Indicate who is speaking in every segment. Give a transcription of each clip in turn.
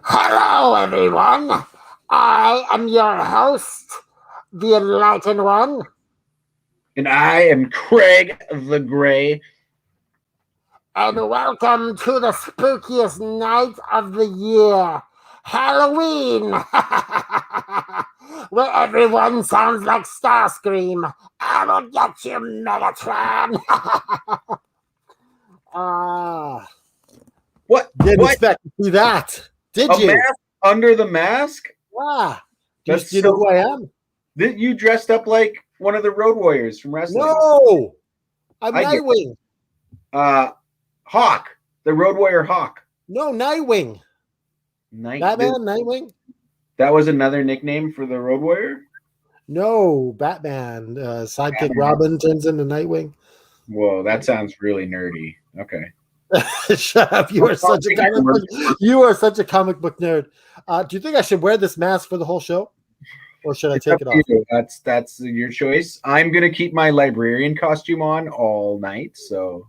Speaker 1: Hello, everyone. I am your host, the Enlightened One.
Speaker 2: And I am Craig the Gray.
Speaker 1: And welcome to the spookiest night of the year, Halloween, where everyone sounds like Starscream. I will get you, Megatron.
Speaker 3: Didn't
Speaker 2: What?
Speaker 3: expect to see that. Did
Speaker 2: A
Speaker 3: you?
Speaker 2: mask under the mask?
Speaker 3: Yeah.
Speaker 2: That's
Speaker 3: Do you know who I am?
Speaker 2: You dressed up like one of the Road Warriors from wrestling.
Speaker 3: No. I'm
Speaker 2: I get-
Speaker 3: Nightwing.
Speaker 2: Hawk. The Road Warrior Hawk.
Speaker 3: No, Nightwing. Batman, Nightwing?
Speaker 2: That was another nickname for the Road Warrior?
Speaker 3: No, Batman. Sidekick Robin turns into Nightwing.
Speaker 2: Whoa, that sounds really nerdy. Okay.
Speaker 3: Shut up. You are such a comic book. You are such a comic book nerd. Do you think I should wear this mask for the whole show? Or should I take it off?
Speaker 2: That's your choice. I'm gonna keep my librarian costume on all night, so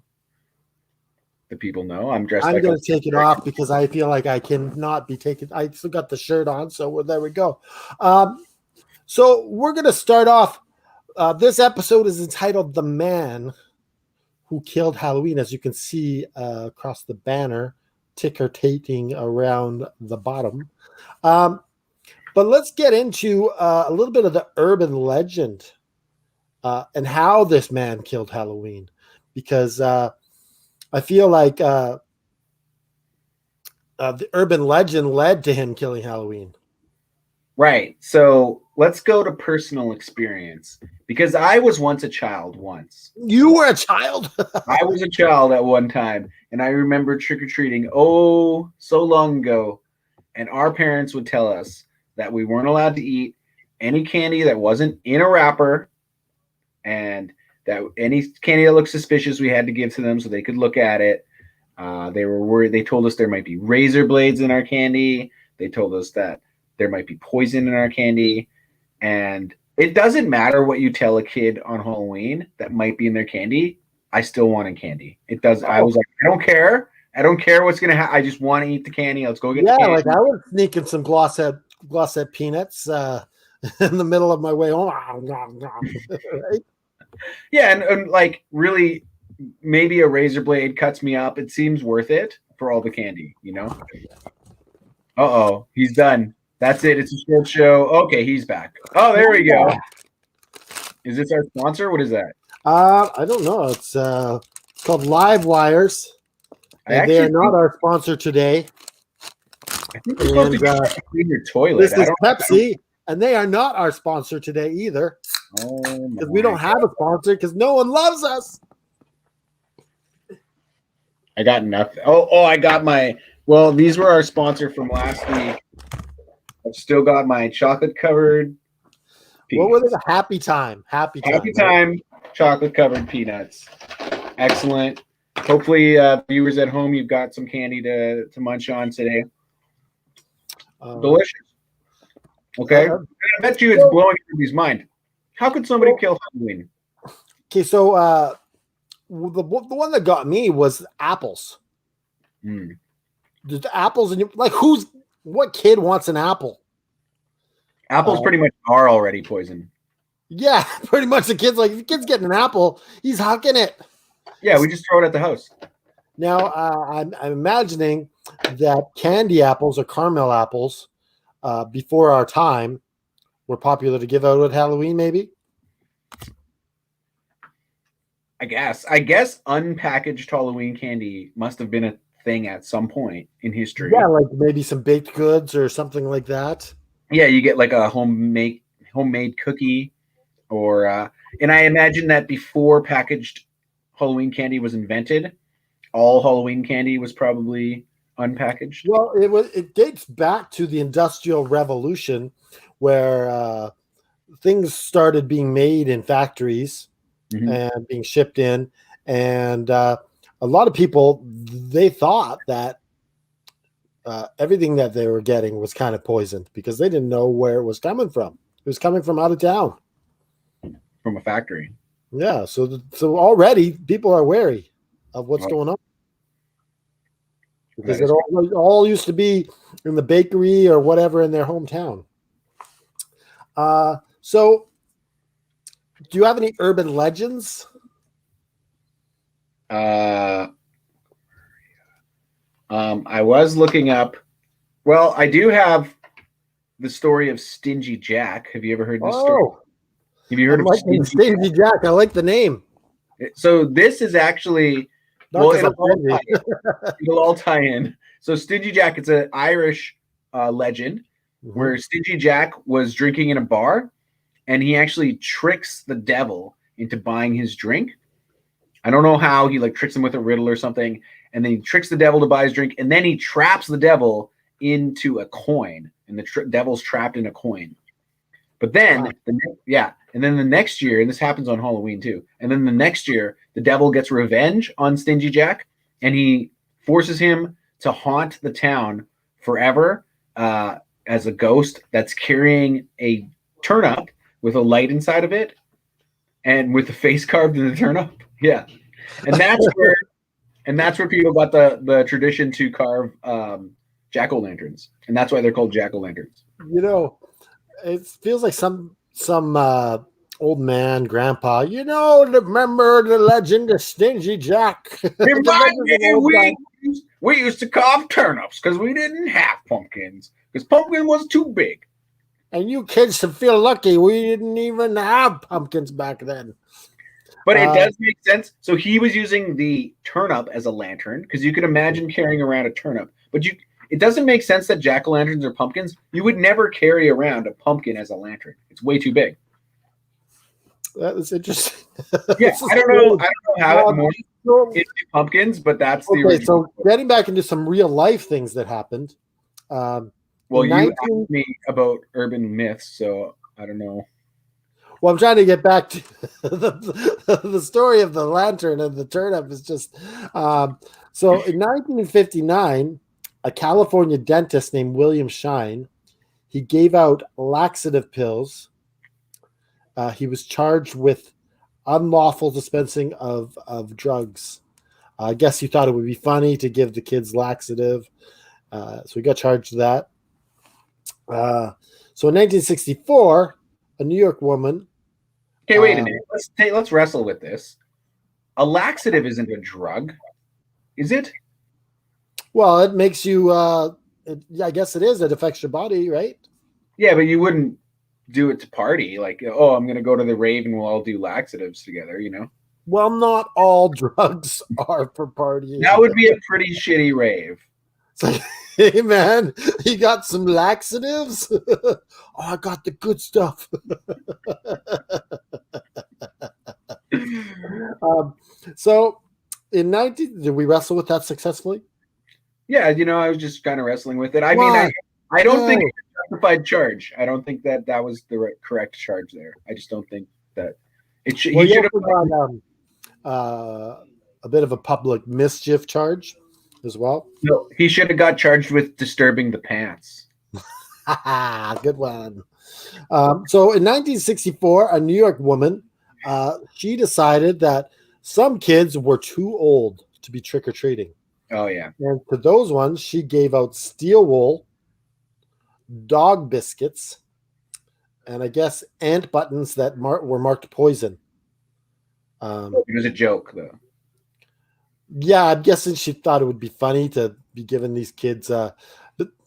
Speaker 2: the people know I'm dressed.
Speaker 3: I'm going to take it off because I feel like I cannot be taken. I still got the shirt on, so there we go. So we're going to start off. This episode is entitled "The Man Who Killed Halloween," as you can see across the banner, ticker-tating around the bottom. But let's get into a little bit of the urban legend and how this man killed Halloween, because I feel like the urban legend led to him killing Halloween.
Speaker 2: Right. So let's go to personal experience, because I was once a child once.
Speaker 3: You were a child?
Speaker 2: I was a child at one time, and I remember trick-or-treating so long ago, and our parents would tell us that we weren't allowed to eat any candy that wasn't in a wrapper, and that any candy that looked suspicious we had to give to them so they could look at it. They were worried. They told us there might be razor blades in our candy. They told us that there might be poison in our candy. And it doesn't matter what you tell a kid on Halloween that might be in their candy. I still wanted candy. It does. I was like, I don't care. I don't care what's going to happen. I just want to eat the candy. Let's go get the candy.
Speaker 3: Like I was sneaking some glossette peanuts in the middle of my way home. Right?
Speaker 2: Yeah, and like really, maybe a razor blade cuts me up. It seems worth it for all the candy, you know? Uh-oh, he's done. That's it. It's a short show. Okay, he's back. Oh, there we go. Is this our sponsor? What is that?
Speaker 3: I don't know. It's called Live Wires. They are not our sponsor today.
Speaker 2: I think they're supposed to clean your toilet.
Speaker 3: This is Pepsi, and they are not our sponsor today either. Because we don't have a sponsor because no one loves us.
Speaker 2: I got nothing. I got my. Well, these were our sponsor from last week. I've still got my chocolate covered.
Speaker 3: What were they? Happy Time. Happy
Speaker 2: Time. Chocolate covered peanuts. Excellent. Hopefully, viewers at home, you've got some candy to munch on today. Delicious. Okay. I bet you it's blowing everybody's mind. How could somebody kill Halloween?
Speaker 3: Okay, so the one that got me was apples. The apples, and like, what kid wants an apple?
Speaker 2: Apples pretty much are already poison.
Speaker 3: Yeah, pretty much. The kid's like, if the kid's getting an apple, he's hucking it.
Speaker 2: Yeah, we just throw it at the house.
Speaker 3: Now, I'm imagining that candy apples or caramel apples before our time were popular to give out at Halloween, maybe?
Speaker 2: I guess unpackaged Halloween candy must have been a thing at some point in history.
Speaker 3: Yeah, like maybe some baked goods or something like that.
Speaker 2: Yeah, you get like a homemade cookie, or and I imagine that before packaged Halloween candy was invented, all Halloween candy was probably unpackaged.
Speaker 3: Well, it dates back to the Industrial Revolution, where things started being made in factories and being shipped in, and a lot of people, they thought that everything that they were getting was kind of poisoned because they didn't know where it was coming from. It was coming from out of town,
Speaker 2: from a factory.
Speaker 3: Yeah, so already people are wary of what's going on. because it all used to be in the bakery or whatever in their hometown. So, do you have any urban legends?
Speaker 2: I was looking up. Well, I do have the story of Stingy Jack. Have you ever heard this story? Have you heard of
Speaker 3: Stingy Jack? I like the name.
Speaker 2: So this is actually it'll all tie in. So Stingy Jack, it's an Irish legend where Stingy Jack was drinking in a bar, and he actually tricks the devil into buying his drink. I don't know how. He like tricks him with a riddle or something, and then he tricks the devil to buy his drink, and then he traps the devil into a coin, and the devil's trapped in a coin. But then, and then the next year, and this happens on Halloween too, and then the next year, the devil gets revenge on Stingy Jack, and he forces him to haunt the town forever as a ghost that's carrying a turnip with a light inside of it, and with the face carved in the turnip. Yeah, and that's where people got the tradition to carve jack-o'-lanterns, and that's why they're called jack-o'-lanterns.
Speaker 3: You know, it feels like some old man, grandpa. You know, remember the legend of Stingy Jack?
Speaker 2: We used to carve turnips because we didn't have pumpkins because pumpkin was too big.
Speaker 3: And you kids should feel lucky. We didn't even have pumpkins back then.
Speaker 2: But it does make sense. So he was using the turnip as a lantern because you could imagine carrying around a turnip. But it doesn't make sense that jack-o'-lanterns are pumpkins. You would never carry around a pumpkin as a lantern. It's way too big.
Speaker 3: That was interesting.
Speaker 2: Yeah, I don't know how it morphed into pumpkins, but that's the original.
Speaker 3: So getting back into some real life things that happened.
Speaker 2: Well, you asked me about urban myths, so I don't know.
Speaker 3: Well, I'm trying to get back to the story of the lantern and the turnip is just so in 1959, a California dentist named William Shine, he gave out laxative pills. He was charged with unlawful dispensing of drugs. I guess he thought it would be funny to give the kids laxative. So he got charged with that. So in 1964, a New York woman.
Speaker 2: Okay, wait a minute. Let's wrestle with this. A laxative isn't a drug, is it?
Speaker 3: Well, it makes you. I guess it is. It affects your body, right?
Speaker 2: Yeah, but you wouldn't do it to party. Like, oh, I'm going to go to the rave and we'll all do laxatives together. You know.
Speaker 3: Well, not all drugs are for partying.
Speaker 2: That would be a pretty shitty rave.
Speaker 3: It's like, hey man, you got some laxatives? Oh, I got the good stuff. So in did we wrestle with that successfully?
Speaker 2: Yeah, I was just kind of wrestling with it. I mean, I don't think it's a justified charge. I don't think that was the correct charge there. I just don't think that it should.
Speaker 3: Well, he should have got a bit of a public mischief charge as well.
Speaker 2: No, he should have got charged with disturbing the pants.
Speaker 3: Good one. So in 1964, a New York woman, she decided that some kids were too old to be trick-or-treating.
Speaker 2: Oh, yeah.
Speaker 3: And to those ones, she gave out steel wool, dog biscuits, and I guess ant buttons that were marked poison.
Speaker 2: It was a joke, though.
Speaker 3: Yeah, I'm guessing she thought it would be funny to be giving these kids.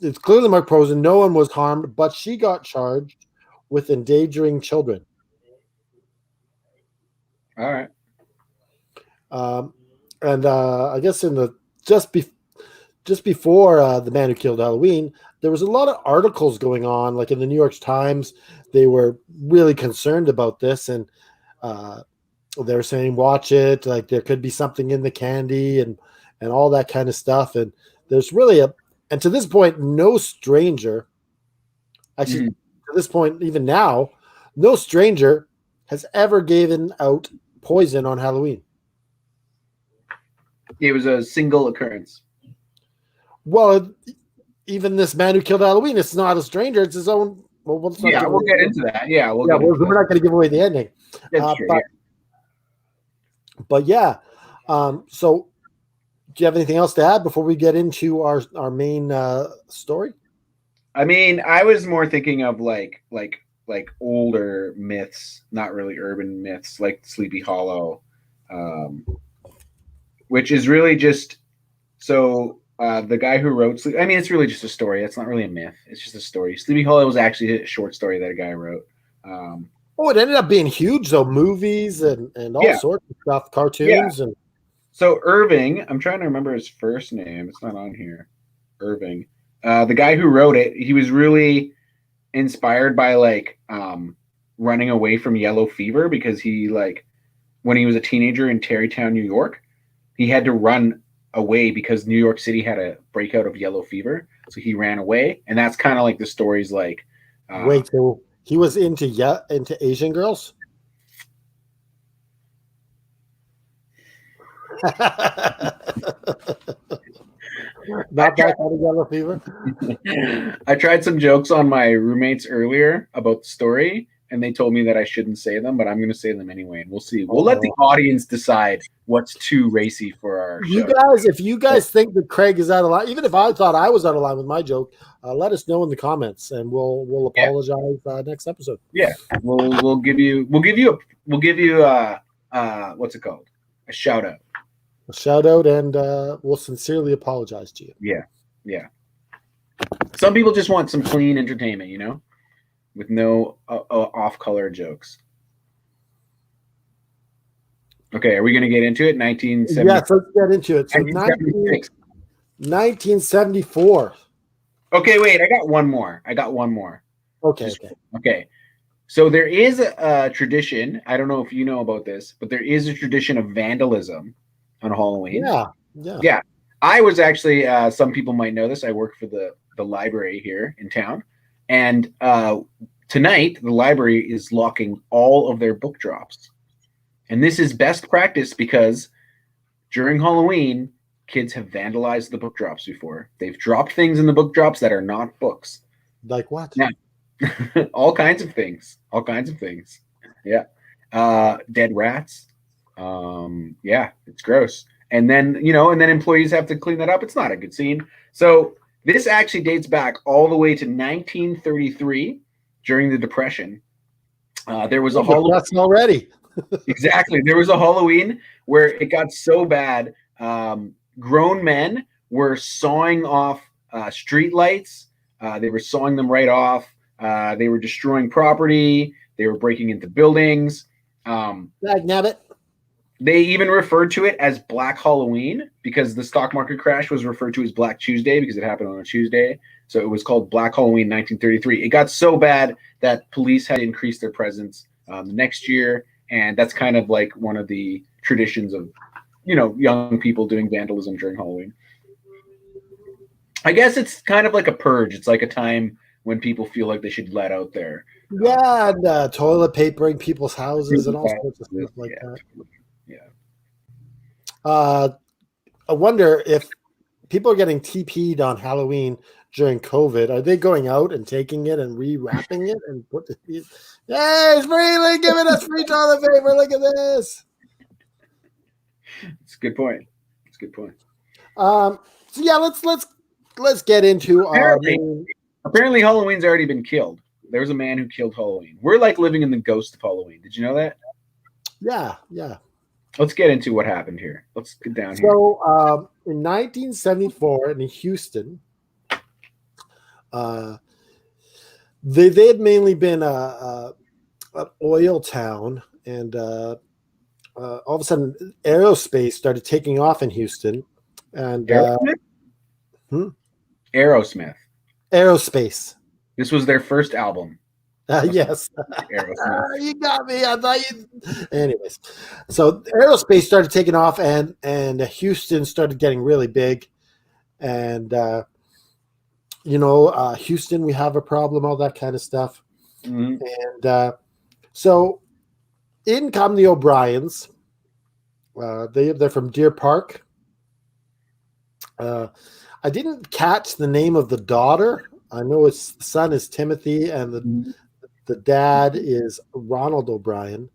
Speaker 3: It's clearly marked poison. No one was harmed, but she got charged with endangering children.
Speaker 2: All right.
Speaker 3: And I guess in the just before the man who killed Halloween, there was a lot of articles going on, like in the New York Times. They were really concerned about this, and they were saying, "Watch it! Like there could be something in the candy, and all that kind of stuff." And there's really and to this point, no stranger, actually, to this point, even now, no stranger has ever given out poison on Halloween.
Speaker 2: It was a single occurrence.
Speaker 3: Well, even this man who killed Halloween, it's not a stranger; it's his own. Well, we'll
Speaker 2: get into that. Yeah, we're
Speaker 3: not going to give away the ending.
Speaker 2: That's true,
Speaker 3: but yeah, so Do you have anything else to add before we get into our main story?
Speaker 2: I mean, I was more thinking of like older myths, not really urban myths, like Sleepy Hollow, um, which is really just so the guy who wrote Sleep. I mean, it's really just a story. It's not really a myth. It's just a story. Sleepy Hollow was actually a short story that a guy wrote.
Speaker 3: Oh, it ended up being huge though. Movies and all
Speaker 2: Yeah.
Speaker 3: sorts of stuff, cartoons and.
Speaker 2: So Irving, I'm trying to remember his first name. It's not on here. Irving, the guy who wrote it, he was really inspired by like running away from yellow fever because he like when he was a teenager in Tarrytown, New York, he had to run away because New York City had a breakout of yellow fever. So he ran away, and that's kind of like the story's like.
Speaker 3: Wait, so he was into Asian girls? Not that kind of yellow fever.
Speaker 2: I tried some jokes on my roommates earlier about the story, and they told me that I shouldn't say them, but I'm going to say them anyway, and we'll see. We'll let the audience decide what's too racy for our show.
Speaker 3: If you guys think that Craig is out of line, even if I thought I was out of line with my joke, let us know in the comments, and we'll apologize next episode.
Speaker 2: Yeah, we'll give you what's it called? A shout out.
Speaker 3: A shout out, and we'll sincerely apologize to you.
Speaker 2: Yeah. Some people just want some clean entertainment, you know, with no off-color jokks. Okay, are we going to get into it? 1970.
Speaker 3: Yes, let's get into it. So 1974.
Speaker 2: Okay, wait. I got one more. Okay. So there is a tradition. I don't know if you know about this, but there is a tradition of vandalism on Halloween.
Speaker 3: Yeah.
Speaker 2: I was actually, some people might know this. I work for the library here in town. And tonight, the library is locking all of their book drops. And this is best practice because during Halloween, kids have vandalized the book drops before. They've dropped things in the book drops that are not books.
Speaker 3: Like what?
Speaker 2: Yeah. All kinds of things. Yeah. Dead rats. Yeah, it's gross. And then, employees have to clean that up. It's not a good scene. So this actually dates back all the way to 1933 during the Depression. There was a Halloween
Speaker 3: already.
Speaker 2: Exactly. There was a Halloween where it got so bad. Grown men were sawing off street lights. They were sawing them right off. They were destroying property. They were breaking into buildings.
Speaker 3: Nabbit.
Speaker 2: They even referred to it as Black Halloween because the stock market crash was referred to as Black Tuesday because it happened on a Tuesday. So it was called Black Halloween 1933. It got so bad that police had to increase their presence the next year. And that's kind of like one of the traditions of, young people doing vandalism during Halloween. I guess it's kind of like a purge. It's like a time when people feel like they should let out their
Speaker 3: and toilet papering people's houses and all sorts of stuff like that.
Speaker 2: Yeah.
Speaker 3: I wonder if people are getting TP'd on Halloween during COVID. Are they going out and taking it and rewrapping it and put it? Hey, it's freely giving us free toilet paper. Look at this.
Speaker 2: It's a good point.
Speaker 3: So yeah, let's get into
Speaker 2: apparently Halloween's already been killed. There's a man who killed Halloween. We're like living in the ghost of Halloween. Did you know that?
Speaker 3: Yeah.
Speaker 2: Let's get into what happened here. Let's get down here.
Speaker 3: So in 1974 in Houston, they had mainly been an oil town, and all of a sudden aerospace started taking off in Houston. And
Speaker 2: Aerosmith.
Speaker 3: Aerospace.
Speaker 2: This was their first album.
Speaker 3: Yes.
Speaker 2: Aerosmith.
Speaker 3: You got me. I thought you. Anyways, so aerospace started taking off, and Houston started getting really big, and Houston, we have a problem, all that kind of stuff, and so in come the O'Briens. They're from Deer Park. I didn't catch the name of the daughter. I know the son is Timothy, and the dad is Ronald OBrien.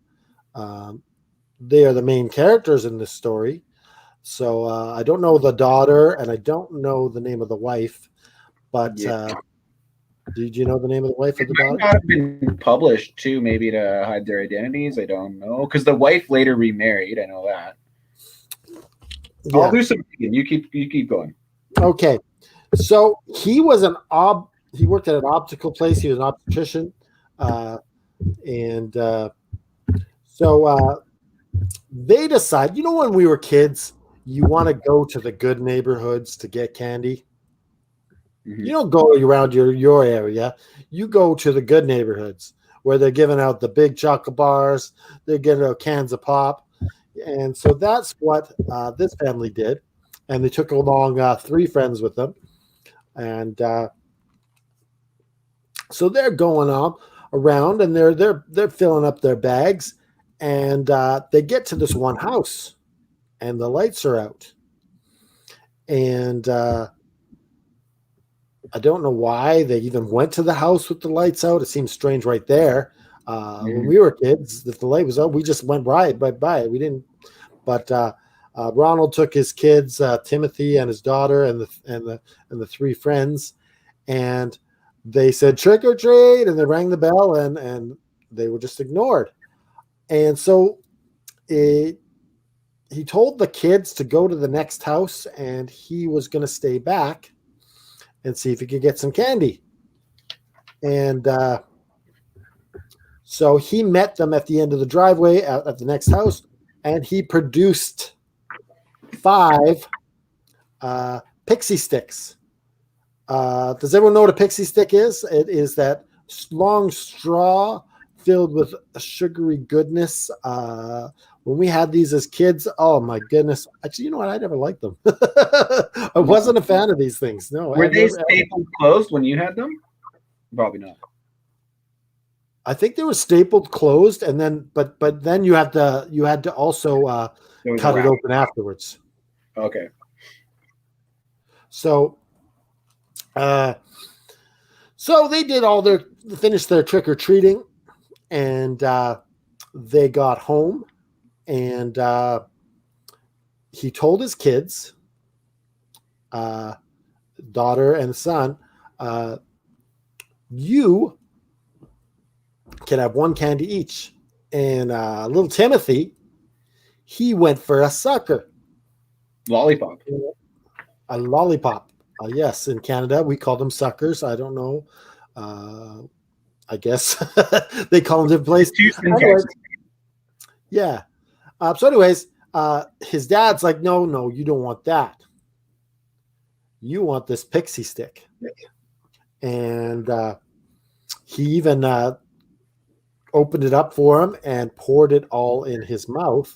Speaker 3: They are the main characters in this story. So I don't know the daughter, and I don't know the name of the wife. But
Speaker 2: Yeah.
Speaker 3: did you know the name of the wife or the
Speaker 2: Might
Speaker 3: daughter?
Speaker 2: not have been published too, maybe to hide their identities. I don't know, because the wife later remarried. I know that. I'll
Speaker 3: Yeah.
Speaker 2: do some digging. You keep going.
Speaker 3: Okay. So he worked at an optical place. He was an optician, and so they decide. You know, when we were kids, you want to go to the good neighborhoods to get candy.
Speaker 2: Mm-hmm.
Speaker 3: You don't go around your area. You go to the good neighborhoods where they're giving out the big chocolate bars. They're giving out cans of pop, and so that's what this family did. And they took along 3 friends with them, and so they're going on around, and they're filling up their bags, and they get to this one house, and the lights are out, and I don't know why they even went to the house with the lights out. It seems strange right there. When we were kids, if the light was out, we just went right by. We didn't. But Ronald took his kids, Timothy and his daughter, and the 3 friends, and they said trick or treat, and they rang the bell, and they were just ignored. And so he told the kids to go to the next house, and he was going to stay back and see if he could get some candy. And so he met them at the end of the driveway at the next house, and he produced 5 pixie sticks. Does everyone know what a pixie stick is? It is that long straw filled with a sugary goodness. When we had these as kids, oh my goodness! Actually, you know what? I never liked them. I wasn't a fan of these things. No,
Speaker 2: Were they stapled closed when you had them? Probably not.
Speaker 3: I think they were stapled closed, and then but then you had to also cut it open afterwards.
Speaker 2: Okay.
Speaker 3: So they did finished their trick or treating, and they got home, and he told his kids, daughter and son, you can have 1 candy each. And little Timothy, he went for a sucker.
Speaker 2: Lollipop.
Speaker 3: A lollipop. Yes, in Canada, we call them suckers. I don't know. I guess they call them different places. Anyways, yeah. So anyways, his dad's like, no, you don't want that. You want this pixie stick. And he even opened it up for him and poured it all in his mouth.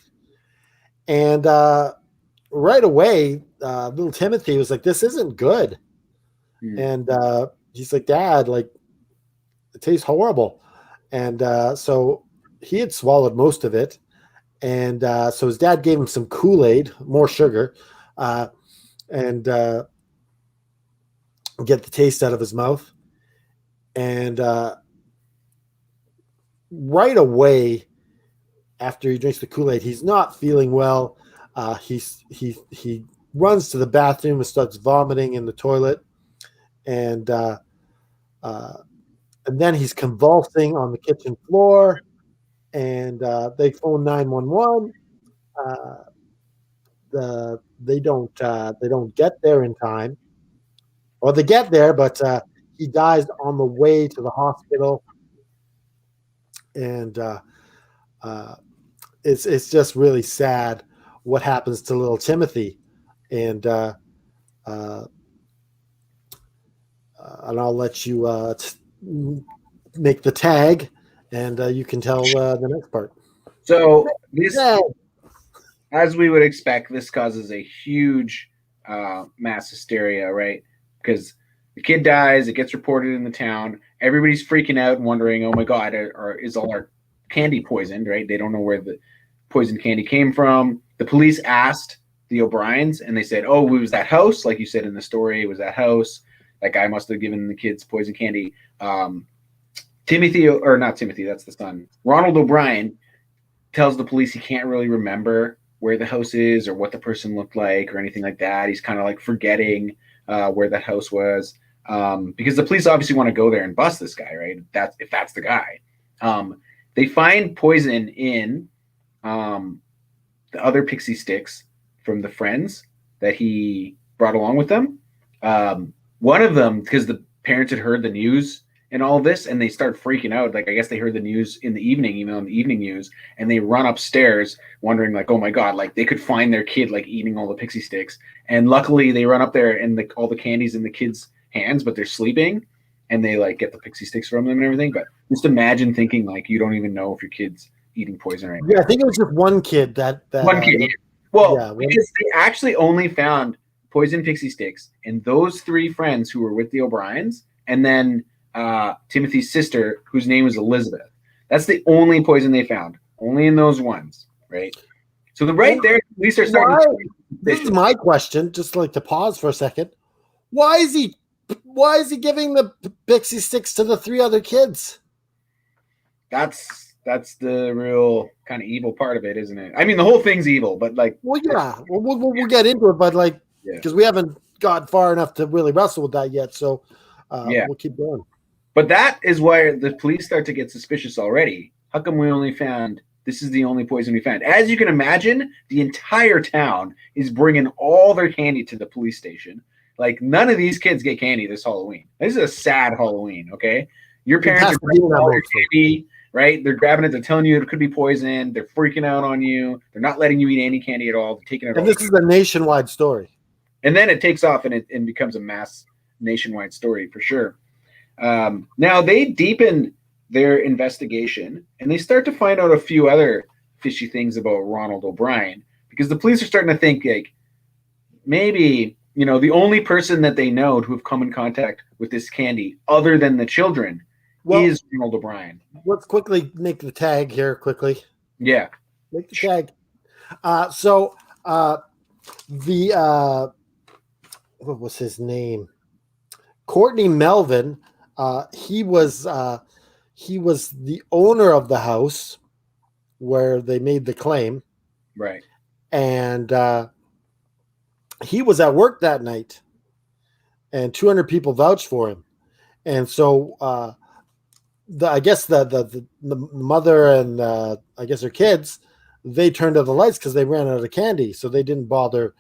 Speaker 3: And right away, little Timothy was like, this isn't good. And he's like, Dad, like, it tastes horrible. And so he had swallowed most of it. And so his dad gave him some Kool-Aid, more sugar, and get the taste out of his mouth. And right away, after he drinks the Kool-Aid, he's not feeling well. He runs to the bathroom and starts vomiting in the toilet. And then he's convulsing on the kitchen floor, and they phone 911. They don't get there in time, or they get there, but he dies on the way to the hospital, and it's just really sad what happens to little Timothy, and I'll let you make the tag, and you can tell the next part.
Speaker 2: So this, as we would expect, this causes a huge mass hysteria, right? Because the kid dies, it gets reported in the town. Everybody's freaking out and wondering, oh my God, is all our candy poisoned, right? They don't know where the poisoned candy came from. The police asked the O'Briens, and they said, oh, it was that house. Like you said in the story, it was that house. That guy must have given the kids poison candy. Timothy, or not Timothy, that's the son. Ronald OBrien tells the police he can't really remember where the house is or what the person looked like or anything like that. He's kind of like forgetting where that house was, because the police obviously want to go there and bust this guy, right? If that's the guy. They find poison in the other pixie sticks from the friends that he brought along with them. One of them, because the parents had heard the news and all this, and they start freaking out. Like, I guess they heard the news in the evening, even on the evening news, and they run upstairs wondering, like, oh my God, like they could find their kid like eating all the pixie sticks. And luckily they run up there and all the candy's in the kids' hands, but they're sleeping, and they like get the pixie sticks from them and everything. But just imagine thinking like you don't even know if your kid's eating poison right now.
Speaker 3: Yeah, I think it was just one kid that
Speaker 2: one kid. Well,
Speaker 3: yeah,
Speaker 2: because they actually only found poison pixie sticks and those three friends who were with the O'Briens, and then Timothy's sister, whose name was Elizabeth. That's the only poison they found, only in those ones, right? So there, at least they're starting.
Speaker 3: This is my question. Just like to pause for a second. Why is he giving the pixie sticks to the three other kids?
Speaker 2: That's the real kind of evil part of it, isn't it? I mean, the whole thing's evil, but like,
Speaker 3: well, yeah, we'll get into it, but like, because we haven't got far enough to really wrestle with that yet, so we'll keep going.
Speaker 2: But that is why the police start to get suspicious already. How come we only found? This is the only poison we found. As you can imagine, the entire town is bringing all their candy to the police station. Like, none of these kids get candy this Halloween. This is a sad Halloween, okay? Your parents are grabbing all your candy, right? They're grabbing it. They're telling you it could be poison. They're freaking out on you. They're not letting you eat any candy at all. They're taking it all.
Speaker 3: And this is a nationwide story.
Speaker 2: And then it takes off and it becomes a mass nationwide story for sure. Now, they deepen their investigation and they start to find out a few other fishy things about Ronald OBrien, because the police are starting to think like maybe, you know, the only person that they know to have come in contact with this candy other than the children is Ronald OBrien.
Speaker 3: Let's quickly make the tag here quickly.
Speaker 2: Yeah.
Speaker 3: Make the tag. What was his name? Courtney Melvin. He was the owner of the house where they made the claim.
Speaker 2: Right.
Speaker 3: And he was at work that night, and 200 people vouched for him. And so I guess the mother and I guess her kids, they turned out the lights because they ran out of candy, so they didn't bother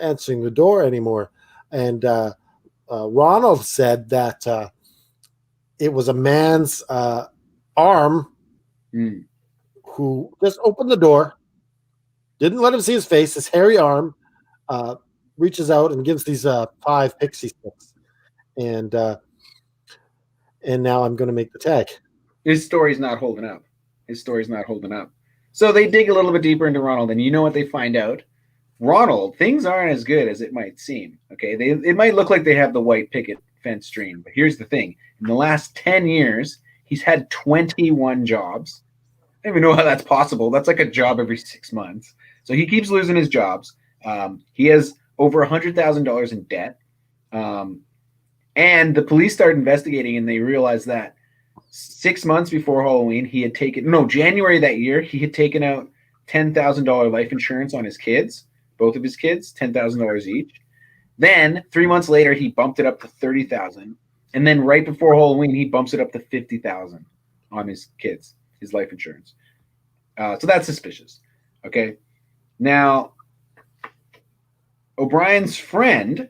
Speaker 3: answering the door anymore. And Ronald said that it was a man's arm who just opened the door, didn't let him see his face, his hairy arm, reaches out and gives these 5 pixie sticks. And now I'm going to make the tag.
Speaker 2: His story's not holding up. So they dig a little bit deeper into Ronald, and you know what they find out? Ronald, things aren't as good as it might seem. Okay, it might look like they have the white picket fence stream, but here's the thing: in the last 10 years, he's had 21 jobs. I don't even know how that's possible. That's like a job every 6 months. So he keeps losing his jobs. He has over $100,000 in debt. And the police start investigating, and they realize that 6 months before Halloween, January that year, he had taken out $10,000 life insurance on his kids, both of his kids, $10,000 each. Then 3 months later, he bumped it up to $30,000. And then right before Halloween, he bumps it up to $50,000 on his kids, his life insurance. So that's suspicious. Okay. Now, O'Brien's friend,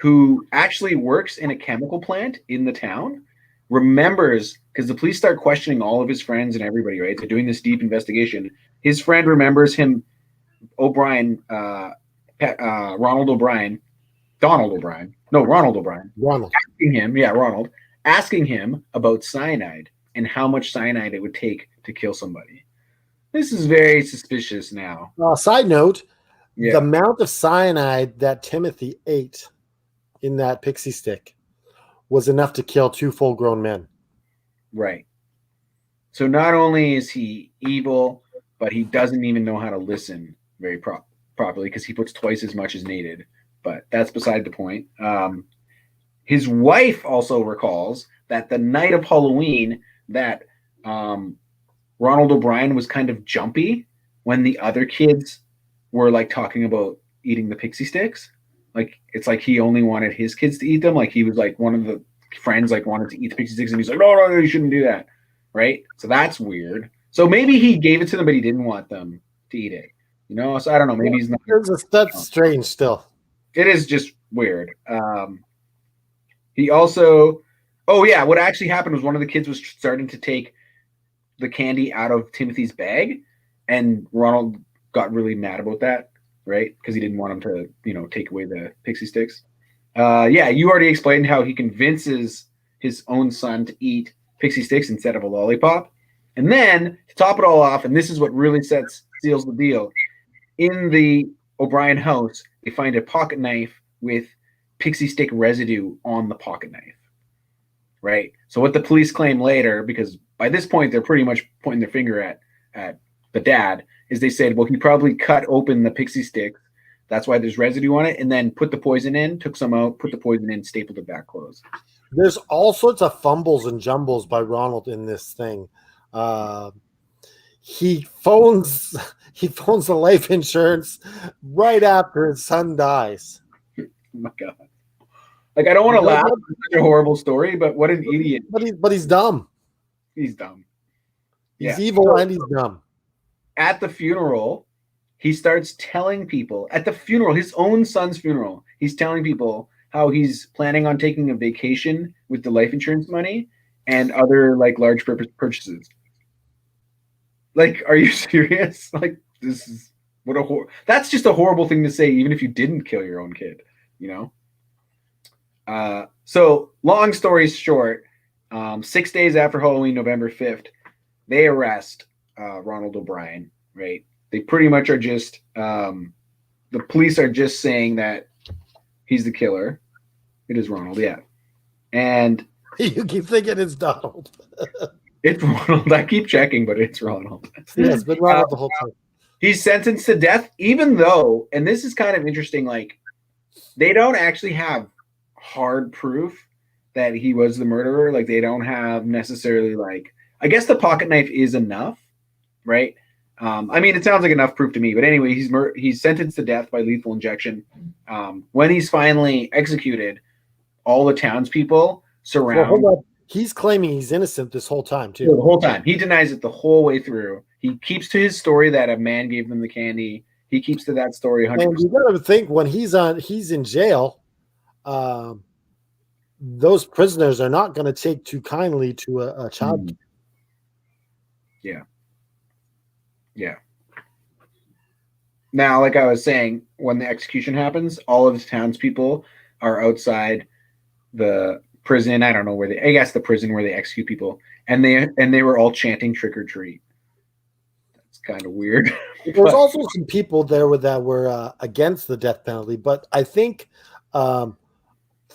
Speaker 2: who actually works in a chemical plant in the town, remembers, because the police start questioning all of his friends and everybody, right? They're doing this deep investigation. His friend remembers him, Ronald OBrien, asking him about cyanide and how much cyanide it would take to kill somebody. This is very suspicious now.
Speaker 3: Side note, the amount of cyanide that Timothy ate in that pixie stick was enough to kill 2 full-grown men.
Speaker 2: Right. So not only is he evil, but he doesn't even know how to listen very properly because he puts twice as much as needed. But that's beside the point. His wife also recalls that the night of Halloween that Ronald OBrien was kind of jumpy when the other kids were like talking about eating the pixie sticks. Like it's like he only wanted his kids to eat them. Like he was like one of the friends like wanted to eat the pixie sticks, and he's like, no, you shouldn't do that, right? So that's weird. So maybe he gave it to them, but he didn't want them to eat it. You know, so I don't know. Maybe he's not.
Speaker 3: That's strange. Still,
Speaker 2: it is just weird. He also, oh yeah, what actually happened was one of the kids was starting to take the candy out of Timothy's bag, and Ronald got really mad about that, right? Because he didn't want him to, you know, take away the pixie sticks. Yeah, you already explained how he convinces his own son to eat pixie sticks instead of a lollipop. And then to top it all off, and this is what really seals the deal, in the O'Brien house, they find a pocket knife with pixie stick residue on the pocket knife, right? So what the police claim later, because by this point they're pretty much pointing their finger at the dad, is they said, well, he probably cut open the pixie sticks. That's why there's residue on it, and then put the poison in, took some out, put the poison in, stapled it back closed.
Speaker 3: There's all sorts of fumbles and jumbles by Ronald in this thing. He phones the life insurance right after his son dies.
Speaker 2: Oh my God. Like, I don't want to laugh. It's such a horrible story, but what an idiot.
Speaker 3: But he's dumb.
Speaker 2: He's dumb.
Speaker 3: He's evil and he's dumb.
Speaker 2: At the funeral, he starts telling people, at the funeral, his own son's funeral, he's telling people how he's planning on taking a vacation with the life insurance money and other like large purchases. Like, are you serious? Like, this is that's just a horrible thing to say, even if you didn't kill your own kid, you know? So long story short, 6 days after Halloween, November 5th, they arrest Ronald OBrien, right? They pretty much are just, the police are just saying that he's the killer. It is Ronald, yeah. And
Speaker 3: you keep thinking it's Donald.
Speaker 2: It's Ronald. I keep checking, but it's Ronald.
Speaker 3: Yes, but Ronald the whole time.
Speaker 2: He's sentenced to death, even though, and this is kind of interesting, like, they don't actually have hard proof that he was the murderer. Like, they don't have necessarily, like, I guess the pocket knife is enough, right? I mean, it sounds like enough proof to me. But anyway, he's sentenced to death by lethal injection. When he's finally executed, all the townspeople surround.
Speaker 3: Well, hold on. He's claiming he's innocent this whole time, too.
Speaker 2: The whole time. He denies it the whole way through. He keeps to his story that a man gave them the candy. He keeps to that story 100%.
Speaker 3: And you got to think, when he's in jail, those prisoners are not going to take too kindly to a child.
Speaker 2: Yeah. Yeah. Now, like I was saying, when the execution happens, all of the townspeople are outside the prison. I don't know I guess the prison where they execute people, and they were all chanting "trick or treat." That's kind of weird.
Speaker 3: There's also some people there that were against the death penalty, but I think for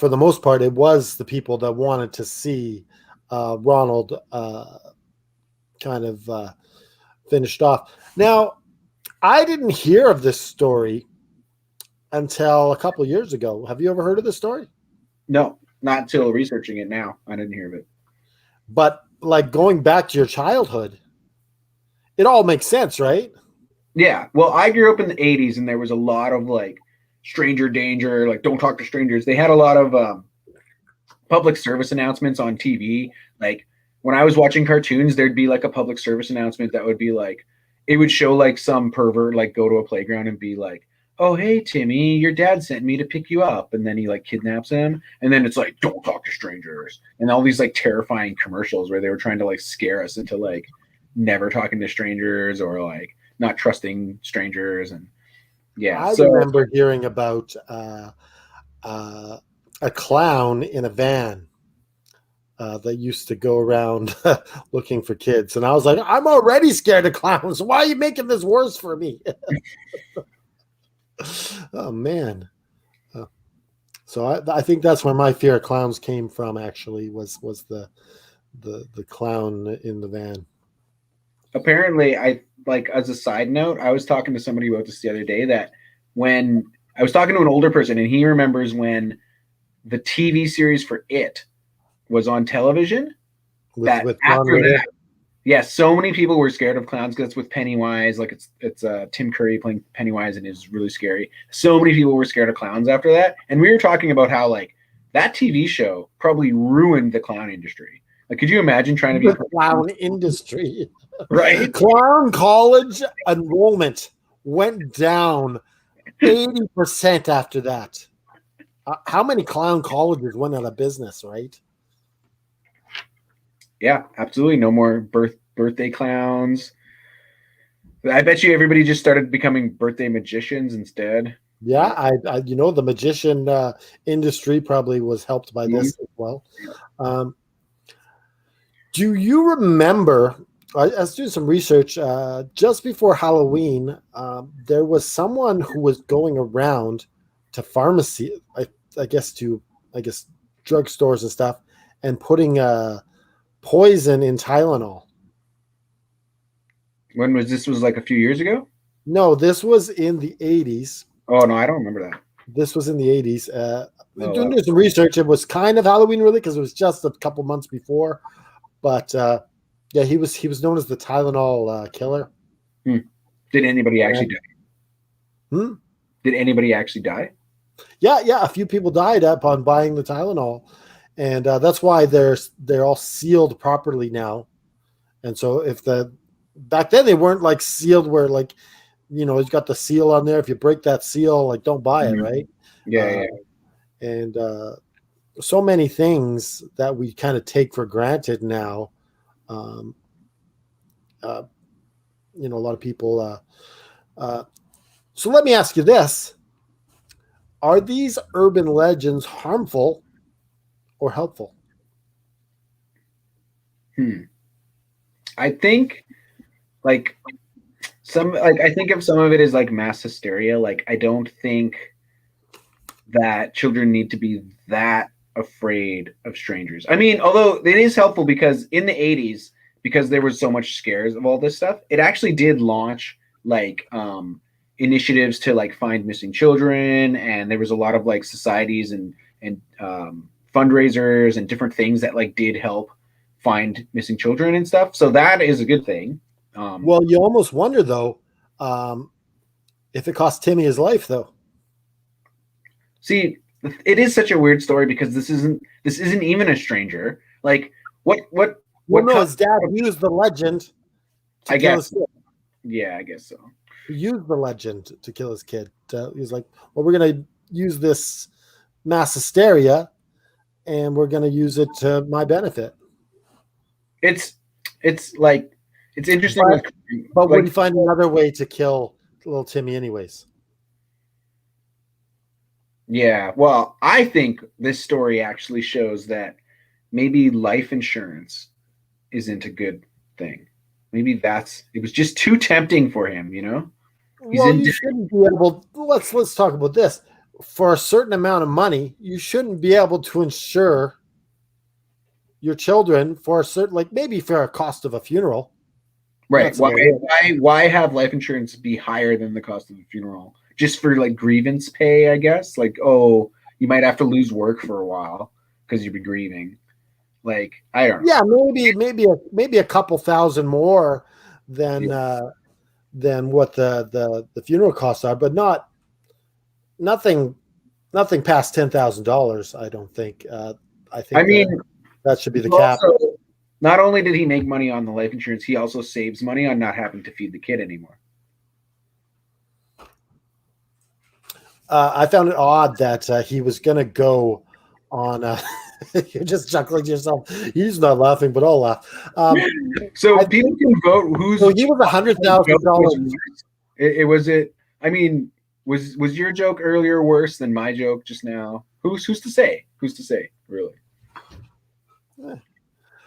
Speaker 3: the most part, it was the people that wanted to see Ronald kind of finished off. Now, I didn't hear of this story until a couple of years ago. Have you ever heard of this story?
Speaker 2: No, not until researching it now. I didn't hear of it.
Speaker 3: But like going back to your childhood, it all makes sense, right?
Speaker 2: Yeah. Well, I grew up in the 80s, and there was a lot of like stranger danger, like don't talk to strangers. They had a lot of public service announcements on TV. Like when I was watching cartoons, there'd be like a public service announcement that would be like, it would show like some pervert like go to a playground and be like, oh, hey, Timmy, your dad sent me to pick you up. And then he like kidnaps him. And then it's like, don't talk to strangers. And all these like terrifying commercials where they were trying to like scare us into like never talking to strangers or like not trusting strangers. And yeah.
Speaker 3: I remember hearing about a clown in a van that used to go around looking for kids. And I was like, I'm already scared of clowns. Why are you making this worse for me? Oh, man. So I think that's where my fear of clowns came from, actually, was the clown in the van.
Speaker 2: Apparently, as a side note, I was talking to somebody about this the other day, that when I was talking to an older person, and he remembers when the TV series for It was on television, Yeah, so many people were scared of clowns because it's with Pennywise. Like it's Tim Curry playing Pennywise, and it's really scary. So many people were scared of clowns after that. And we were talking about how like that TV show probably ruined the clown industry. Like, could you imagine trying to be
Speaker 3: The clown industry.
Speaker 2: right?
Speaker 3: Clown college enrollment went down 80% after that. How many clown colleges went out of business, right?
Speaker 2: Yeah, absolutely. No more birthday clowns. I bet you everybody just started becoming birthday magicians instead.
Speaker 3: Yeah, I the magician industry probably was helped by this as well. Do you remember? I was doing some research just before Halloween. There was someone who was going around to pharmacy, I guess drugstores and stuff, and putting poison in Tylenol.
Speaker 2: When was this? Was like a few years ago?
Speaker 3: No, this was in the 80s.
Speaker 2: Oh no, I don't remember that.
Speaker 3: This was in the 80s. Doing
Speaker 2: Wow.
Speaker 3: some research, it was kind of Halloween, really, because it was just a couple months before. But yeah, he was known as the Tylenol Killer.
Speaker 2: Did anybody actually die? Did anybody actually die?
Speaker 3: Yeah, a few people died upon buying the Tylenol, and that's why they're all sealed properly now. And so back then they weren't like sealed where like it's got the seal on there. If you break that seal, like don't buy it, right?
Speaker 2: Yeah.
Speaker 3: And so many things that we kind of take for granted now. A lot of people. So let me ask you this: are these urban legends harmful or helpful?
Speaker 2: I think I think of some of it as like mass hysteria. Like I don't think that children need to be that afraid of strangers. I mean, although it is helpful because in the 80s, because there was so much scares of all this stuff, it actually did launch like initiatives to like find missing children, and there was a lot of like societies and fundraisers and different things that like did help find missing children and stuff. So that is a good thing.
Speaker 3: Well, you almost wonder though if it cost Timmy his life, though.
Speaker 2: See, it is such a weird story because this isn't even a stranger. Like what
Speaker 3: no, his dad used the legend to kill his kid.
Speaker 2: Yeah, I guess so.
Speaker 3: He used the legend to kill his kid. He was like, well, we're going to use this mass hysteria and we're going to use it to my benefit.
Speaker 2: It's like, it's interesting.
Speaker 3: But would you find another way to kill little Timmy anyways?
Speaker 2: Yeah, well, I think this story actually shows that maybe life insurance isn't a good thing. Maybe it was just too tempting for him,
Speaker 3: You shouldn't be able. Let's talk about this. For a certain amount of money, you shouldn't be able to insure your children for a certain, like maybe for a cost of a funeral.
Speaker 2: Right. Why have life insurance be higher than the cost of a funeral? Just for like grievance pay, I guess. Like, oh, you might have to lose work for a while because you'll be grieving. Like, I don't know.
Speaker 3: Yeah, maybe a couple thousand more than what the funeral costs are, but nothing past $10,000. I don't think. I think that should be the cap.
Speaker 2: Not only did he make money on the life insurance, he also saves money on not having to feed the kid anymore.
Speaker 3: I found it odd that he was going to go on. You're just chuckling to yourself. He's not laughing, but I'll laugh.
Speaker 2: So people can vote.
Speaker 3: So he was $100,000.
Speaker 2: It was it. I mean, was your joke earlier worse than my joke just now? Who's to say? Who's to say? Really?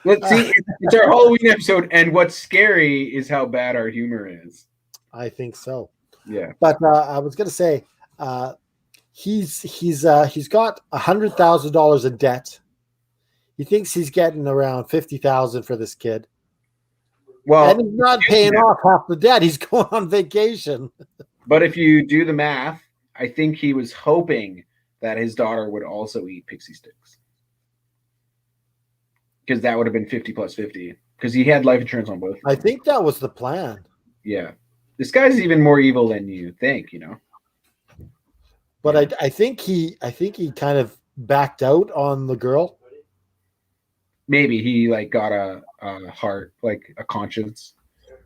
Speaker 2: Let's see. It's our Halloween episode, and what's scary is how bad our humor is.
Speaker 3: I think so.
Speaker 2: Yeah.
Speaker 3: But I was going to say, he's got $100,000 in debt. He thinks he's getting around $50,000 for this kid.
Speaker 2: Well,
Speaker 3: and he's not paying off half the debt. He's going on vacation.
Speaker 2: But if you do the math, I think he was hoping that his daughter would also eat pixie sticks. Because that would have been 50 plus 50. because he had life insurance on both.
Speaker 3: I think that was the plan.
Speaker 2: Yeah, this guy's even more evil than you think.
Speaker 3: But I think he kind of backed out on the girl.
Speaker 2: Maybe he like got a heart, like a conscience.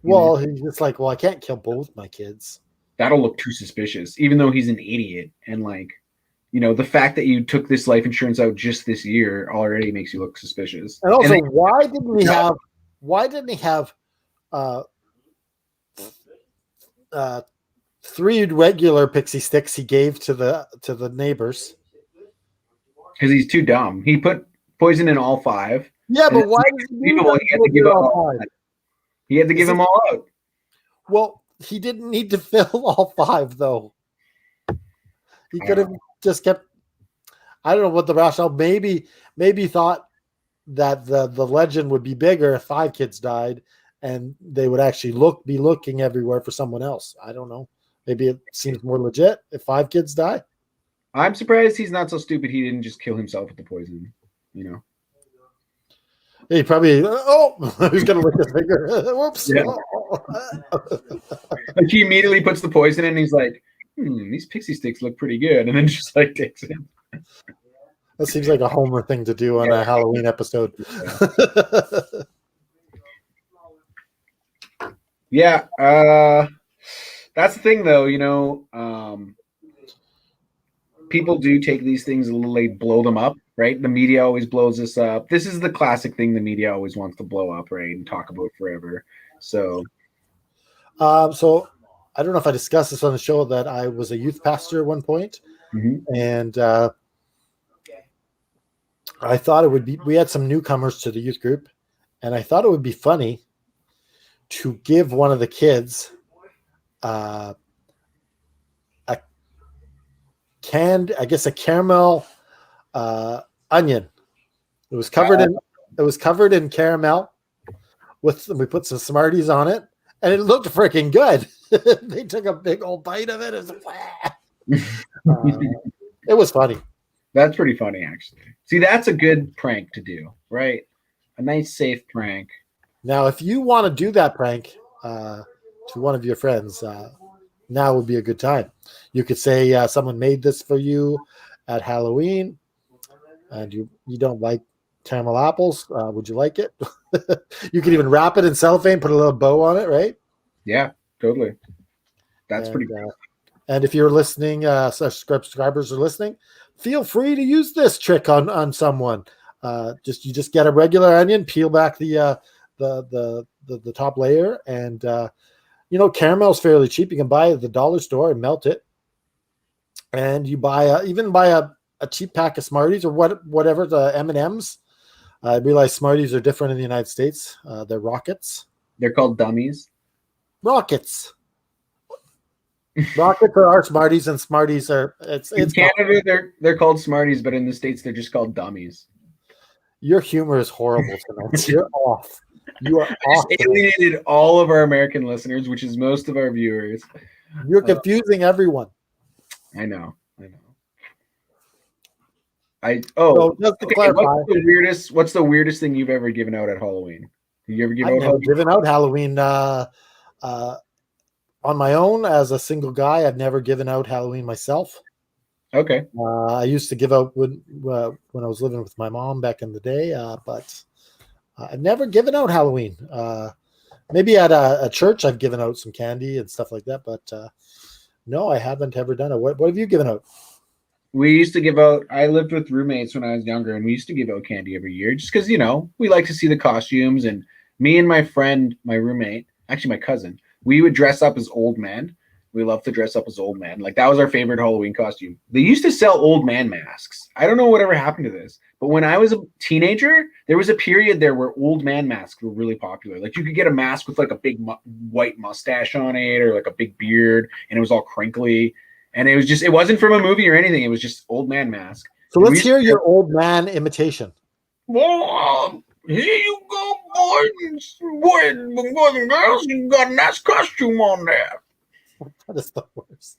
Speaker 3: Well, he's just like, well, I can't kill both my kids.
Speaker 2: That'll look too suspicious, even though he's an idiot. And like, the fact that you took this life insurance out just this year already makes you look suspicious.
Speaker 3: And also, why didn't he have 3 regular pixie sticks he gave to the neighbors?
Speaker 2: Because he's too dumb. He put poison in all 5.
Speaker 3: Yeah, but why did he do that?
Speaker 2: He had to give all 5. He had to give them all out.
Speaker 3: Well, he didn't need to fill all 5, though. He could have just kept. I don't know what the rationale. Maybe thought that the legend would be bigger if 5 kids died, and they would actually be looking everywhere for someone else. I don't know. Maybe it seems more legit if 5 kids die.
Speaker 2: I'm surprised he's not so stupid. He didn't just kill himself with the poison.
Speaker 3: He probably. He's gonna lick his finger. Whoops.
Speaker 2: Yeah. Like he immediately puts the poison in. And he's like, these pixie sticks look pretty good, and then just like takes it.
Speaker 3: That seems like a Homer thing to do on a Halloween episode.
Speaker 2: Yeah, that's the thing, though. People do take these things and they blow them up, right? The media always blows this up. This is the classic thing the media always wants to blow up, right, and talk about forever. So
Speaker 3: I don't know if I discussed this on the show that I was a youth pastor at one point, and I thought it would be. We had some newcomers to the youth group, and I thought it would be funny to give one of the kids a caramel onion. It was covered in caramel. We put some Smarties on it, and it looked freaking good. They took a big old bite of it. It was funny.
Speaker 2: That's pretty funny, actually. See, that's a good prank to do, right? A nice, safe prank.
Speaker 3: Now, if you want to do that prank to one of your friends, now would be a good time. You could say someone made this for you at Halloween, and you don't like caramel apples. Would you like it? You could even wrap it in cellophane, put a little bow on it, right?
Speaker 2: Yeah, totally. That's pretty cool.
Speaker 3: And if you're listening, subscribers are listening, feel free to use this trick on someone. You just get a regular onion, peel back the top layer, and caramel is fairly cheap. You can buy it at the dollar store and melt it, and you buy a cheap pack of Smarties or whatever, the M&Ms. I realize Smarties are different in the United States. They're rockets.
Speaker 2: They're called dummies.
Speaker 3: Rockets. Rockets are our Smarties, and Smarties are
Speaker 2: in Canada. They're called Smarties, but in the States they're just called dummies.
Speaker 3: Your humor is horrible tonight. You're off. You are off.
Speaker 2: Alienated all of our American listeners, which is most of our viewers.
Speaker 3: You're confusing everyone.
Speaker 2: I know. So just to clarify, what's the weirdest thing you've ever given out at Halloween? Have you ever
Speaker 3: given out Halloween on my own as a single guy? I've never given out Halloween myself.
Speaker 2: Okay.
Speaker 3: I used to give out when I was living with my mom back in the day, but I've never given out Halloween. Maybe at a church I've given out some candy and stuff like that, but no, I haven't ever done it. What have you given out?
Speaker 2: We used to give out, I lived with roommates when I was younger, and we used to give out candy every year just because, we like to see the costumes. And me and my friend, my roommate, actually my cousin, we would dress up as old men. We love to dress up as old men. Like, that was our favorite Halloween costume. They used to sell old man masks. I don't know whatever happened to this, but when I was a teenager, there was a period there where old man masks were really popular. Like, you could get a mask with like a big white mustache on it or like a big beard, and it was all crinkly. And it wasn't from a movie or anything. It was just old man mask.
Speaker 3: So let's hear your old man imitation.
Speaker 2: Well, here you go, boys and girls. You got a nice costume on there.
Speaker 3: That is the worst.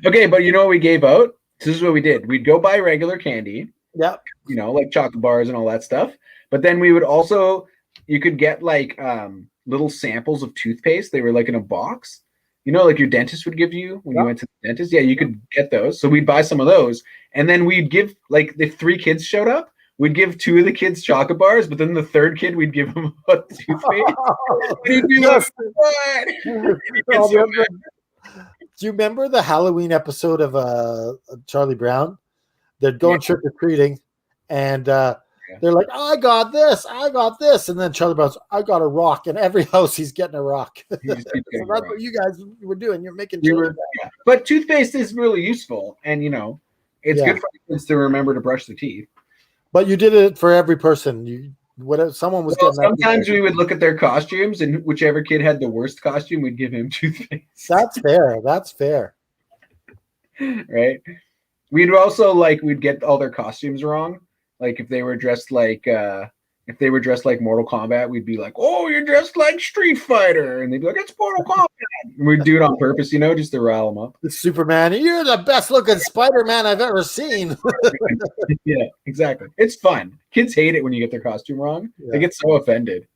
Speaker 2: Okay, but you know what we gave out? This is what we did. We'd go buy regular candy,
Speaker 3: Yeah.
Speaker 2: Like chocolate bars and all that stuff. But then we would also, you could get like little samples of toothpaste. They were like in a box, like your dentist would give you when you went to the dentist. Yeah, you could get those. So we'd buy some of those. And then we'd give, like, if 3 kids showed up, we'd give 2 of the kids chocolate bars, but then the 3rd kid, we'd give him a toothpaste. And he'd be
Speaker 3: Yes.
Speaker 2: like, what?
Speaker 3: Do you remember the Halloween episode of Charlie Brown? They're going trick-or-treating, and they're like, I got this. And then Charlie Brown's, I got a rock. And every house, he's getting a rock. So that's what you guys were doing. You're making
Speaker 2: But toothpaste is really useful. And, it's good for kids to remember to brush their teeth.
Speaker 3: But you did it for every person. Someone was getting
Speaker 2: sometimes we would look at their costumes, and whichever kid had the worst costume, we'd give him toothpaste.
Speaker 3: That's fair.
Speaker 2: Right? We'd also we'd get all their costumes wrong. Like if they were dressed like Mortal Kombat, we'd be like, "Oh, you're dressed like Street Fighter," and they'd be like, "It's Mortal Kombat." And we'd do it on purpose, just to rile them up.
Speaker 3: Superman, you're the best looking Spider-Man I've ever seen.
Speaker 2: Yeah, exactly. It's fun. Kids hate it when you get their costume wrong. Yeah. They get so offended,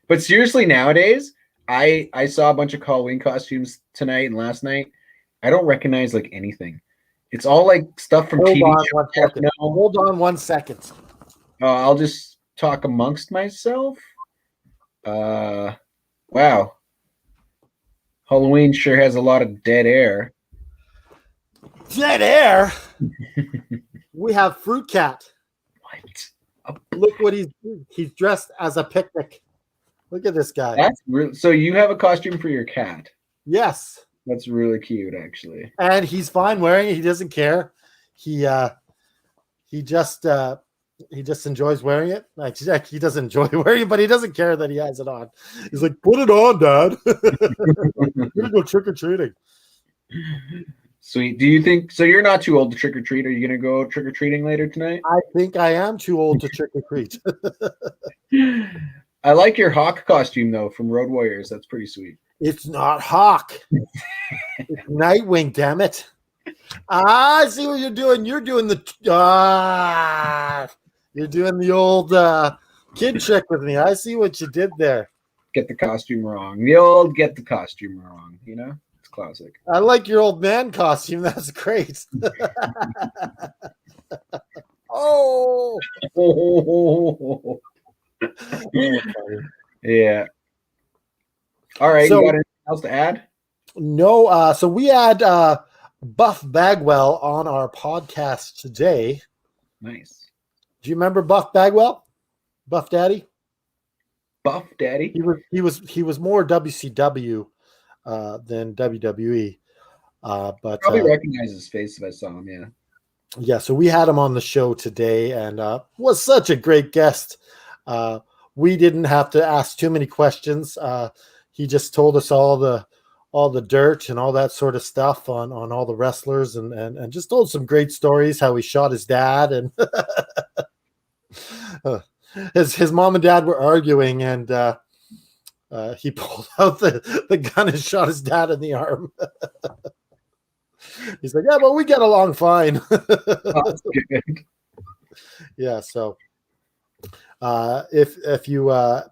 Speaker 2: But seriously, nowadays, I saw a bunch of Halloween costumes tonight and last night. I don't recognize anything. It's all stuff from TV shows.
Speaker 3: Hold on 1 second.
Speaker 2: I'll just talk amongst myself. Wow. Halloween sure has a lot of dead air.
Speaker 3: Dead air? We have Fruit Cat.
Speaker 2: What?
Speaker 3: Look what he's dressed as a picnic. Look at this guy.
Speaker 2: That's real. So you have a costume for your cat?
Speaker 3: Yes.
Speaker 2: That's really cute, actually.
Speaker 3: And he's fine wearing it. He doesn't care. He just enjoys wearing it. He doesn't enjoy wearing it, but he doesn't care that he has it on. He's like, put it on, Dad. We're gonna go trick or treating.
Speaker 2: Sweet. Do you think so? You're not too old to trick or treat. Are you gonna go trick or treating later tonight?
Speaker 3: I think I am too old to trick or treat.
Speaker 2: I like your Hawk costume though from Road Warriors. That's pretty sweet.
Speaker 3: It's not Hawk. It's Nightwing, damn it. I see what you're doing. You're doing the old kid trick with me. I see what you did there.
Speaker 2: Get the costume wrong. The old get the costume wrong. It's classic.
Speaker 3: I like your old man costume. That's great. Oh.
Speaker 2: Yeah. All right. So, you got anything else to add?
Speaker 3: No. So we had Buff Bagwell on our podcast today.
Speaker 2: Nice.
Speaker 3: Do you remember Buff Bagwell? Buff Daddy?
Speaker 2: Buff Daddy?
Speaker 3: He was more WCW than WWE. But
Speaker 2: probably recognize his face if I saw him, yeah.
Speaker 3: Yeah, so we had him on the show today and was such a great guest. We didn't have to ask too many questions. He just told us all the dirt and all that sort of stuff on all the wrestlers and just told some great stories, how he shot his dad and his mom and dad were arguing and he pulled out the gun and shot his dad in the arm. He's like, yeah, but we get along fine.
Speaker 2: That's good.
Speaker 3: Yeah, so if you are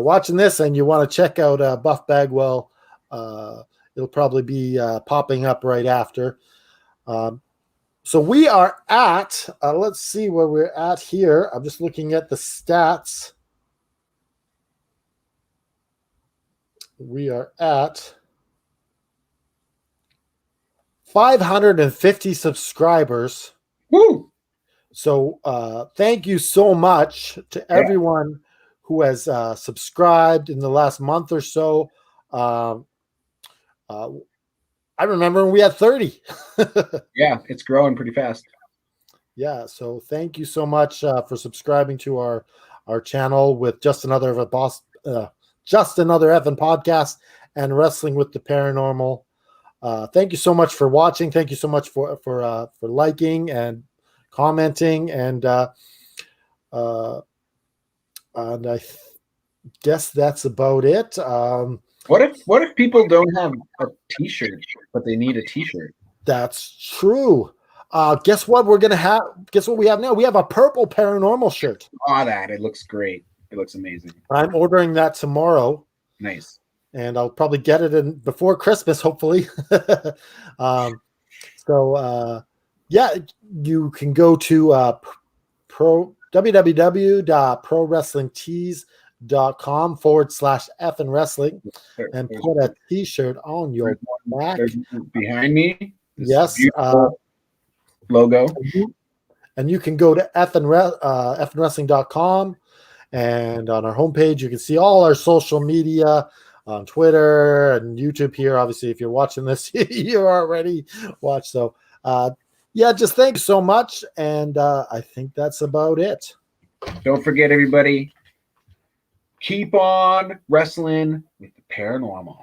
Speaker 3: watching this and you want to check out Buff Bagwell, it'll probably be popping up right after. So we are at, let's see where we're at here. I'm just looking at the stats. We are at 550 subscribers.
Speaker 2: Woo!
Speaker 3: So thank you so much to everyone who has subscribed in the last month or so. I remember when we had 30.
Speaker 2: Yeah, it's growing pretty fast.
Speaker 3: Yeah, so thank you so much for subscribing to our channel with Just Another Evan podcast and Wrestling with the Paranormal. Thank you so much for watching. Thank you so much for liking and commenting and I guess that's about it.
Speaker 2: What if people don't have a t-shirt but they need a t-shirt?
Speaker 3: That's true. Guess what we're gonna have? Guess what we have now? We have a purple paranormal shirt.
Speaker 2: It looks great. It looks amazing.
Speaker 3: I'm ordering that tomorrow.
Speaker 2: Nice.
Speaker 3: And I'll probably get it in before Christmas, hopefully. Yeah, you can go to www.prowrestlingtees.com/F and wrestling and put a t-shirt on your back.
Speaker 2: Behind me.
Speaker 3: Yes.
Speaker 2: Logo.
Speaker 3: And you can go to fnwrestling.com, and on our homepage, you can see all our social media on Twitter and YouTube here. Obviously, if you're watching this, you already watched. So, just thank you so much. And I think that's about it.
Speaker 2: Don't forget, everybody, keep on wrestling with the paranormal.